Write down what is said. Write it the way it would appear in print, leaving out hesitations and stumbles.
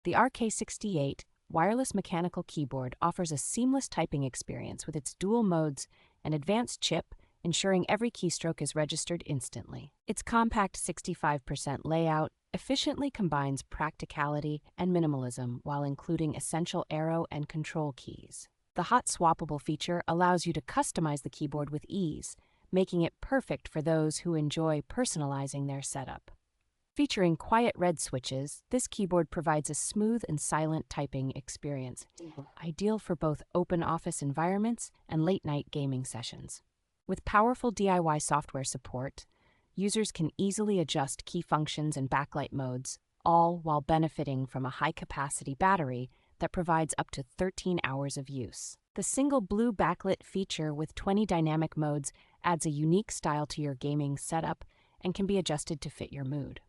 The RK68 Wireless Mechanical Keyboard offers a seamless typing experience with its dual modes and advanced chip, ensuring every keystroke is registered instantly. Its compact 65% layout efficiently combines practicality and minimalism while including essential arrow and control keys. The hot-swappable feature allows you to customize the keyboard with ease, making it perfect for those who enjoy personalizing their setup. Featuring quiet red switches, this keyboard provides a smooth and silent typing experience, ideal for both open office environments and late-night gaming sessions. With powerful DIY software support, users can easily adjust key functions and backlight modes, all while benefiting from a high-capacity battery that provides up to 13 hours of use. The single blue backlit feature with 20 dynamic modes adds a unique style to your gaming setup and can be adjusted to fit your mood.